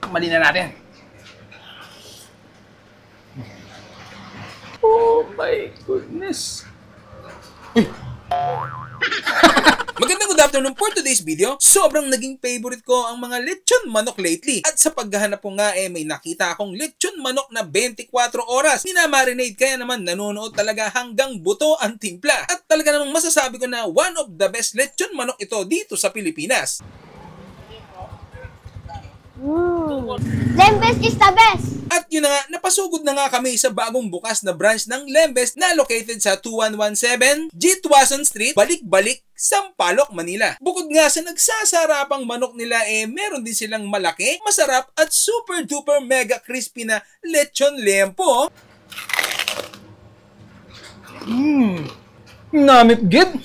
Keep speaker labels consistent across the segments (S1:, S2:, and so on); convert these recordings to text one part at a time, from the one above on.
S1: Mali na natin.
S2: Oh my goodness.
S3: Magandang good afternoon for today's video. Sobrang naging favorite ko ang mga lechon manok lately. At sa paghahanap ko nga may nakita akong lechon manok na 24 oras. Minamarinate kaya naman nanonood talaga hanggang buto ang timpla. At talaga namang masasabi ko na one of the best lechon manok ito dito sa Pilipinas.
S4: Lembes is the best!
S3: At yun na nga, napasugod na nga kami sa bagong bukas na branch ng Lembes na located sa 2117 G. Tuason Street, Balik-Balik, Sampaloc, Manila. Bukod nga sa nagsasarapang manok nila meron din silang malaki, masarap at super duper mega crispy na lechon liempo.
S1: Namit gid.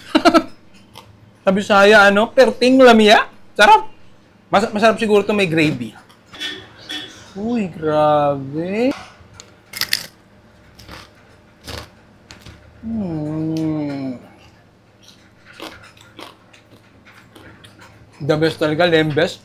S1: Sabi saya perting lamia. Sarap. Masarap siguro to may gravy. Uy, grabe. The best talaga, Lembes.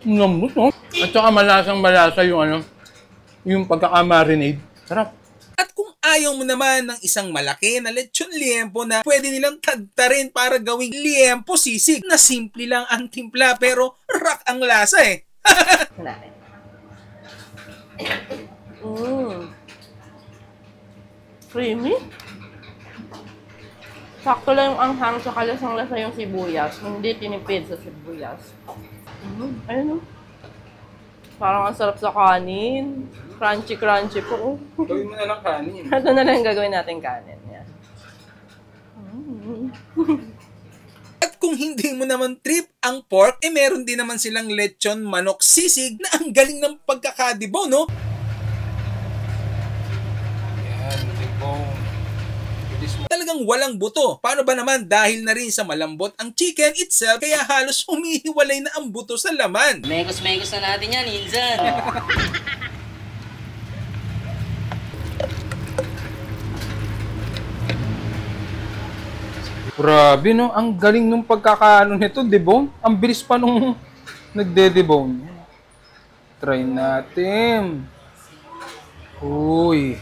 S1: Lambot, no? At saka malasang-malasa yung pagkaka-marinade. Sarap.
S3: At kung ayaw mo naman ng isang malaki na lechon liempo na pwede nilang tagtarin para gawing liempo sisig na simple lang ang timpla pero rock ang lasa
S2: Creamy. Sakto lang yung anghang, tsaka lasang-lasa yung sibuyas. Hindi tinipid sa sibuyas. Ayun o. Parang ang sarap sa kanin. Crunchy-crunchy po.
S1: Gawin mo na lang kanin.
S2: Ito na lang gagawin natin kanin. Yan.
S3: At kung hindi mo naman trip ang pork, meron din naman silang lechon manok sisig na ang galing ng pagkakadibo, no? Yan, dibong. Talagang walang buto. Paano ba naman dahil na rin sa malambot ang chicken itself kaya halos humihiwalay na ang buto sa laman.
S5: Mekos-mekos na natin yan, Insan.
S1: Grabe, no? Ang galing nung pagkakaano nito, debone. Ang bilis pa nung nagde-debone. Try natin. Uy.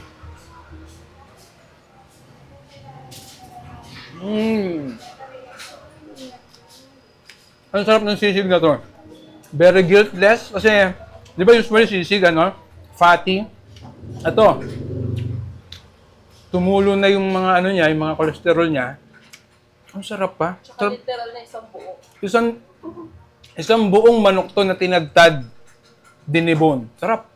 S1: Ang sarap ng sisig na to. Very guiltless. Kasi, di ba usually sisig, fatty. Ito. Tumulo na yung mga niya, yung mga cholesterol niya. Ang sarap pa.
S2: Tsaka literal na isang buo.
S1: Isang buong manok to na tinagtad, dinibon. Sarap.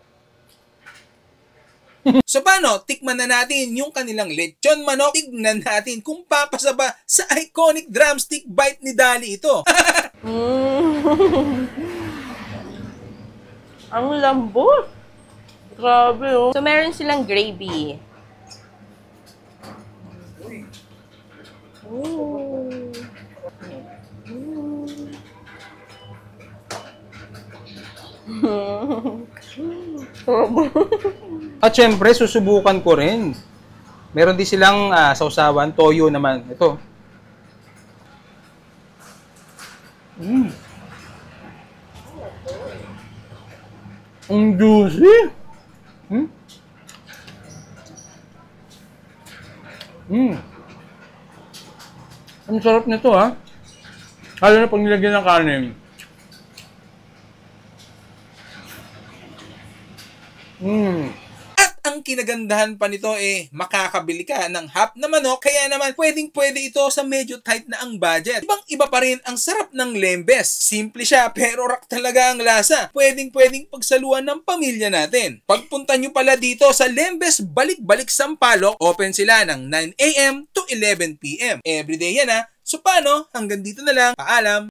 S3: So paano, tikman na natin yung kanilang lechon manok. Tignan natin kung papasa ba sa iconic drumstick bite ni Dali ito.
S2: Ang lambot. Grabe oh. So meron silang gravy.
S1: At syempre, susubukan ko rin. Meron din silang sausawan, toyo naman. Ito. Ang juicy. Ang sarap nito, ha. Lalo na pag nilagyan ng kanin.
S3: At ang kinagandahan pa nito makakabili ka ng half na manok kaya naman pwedeng-pwede ito sa medyo tight na ang budget. Ibang-iba pa rin ang sarap ng Lembes. Simple siya pero rock talaga ang lasa. Pwedeng-pwedeng pagsaluhan ng pamilya natin. Pagpunta nyo pala dito sa Lembes Balik-Balik Sampaloc, open sila ng 9 AM to 11 PM. Everyday yan So paano? Hanggang dito na lang. Paalam!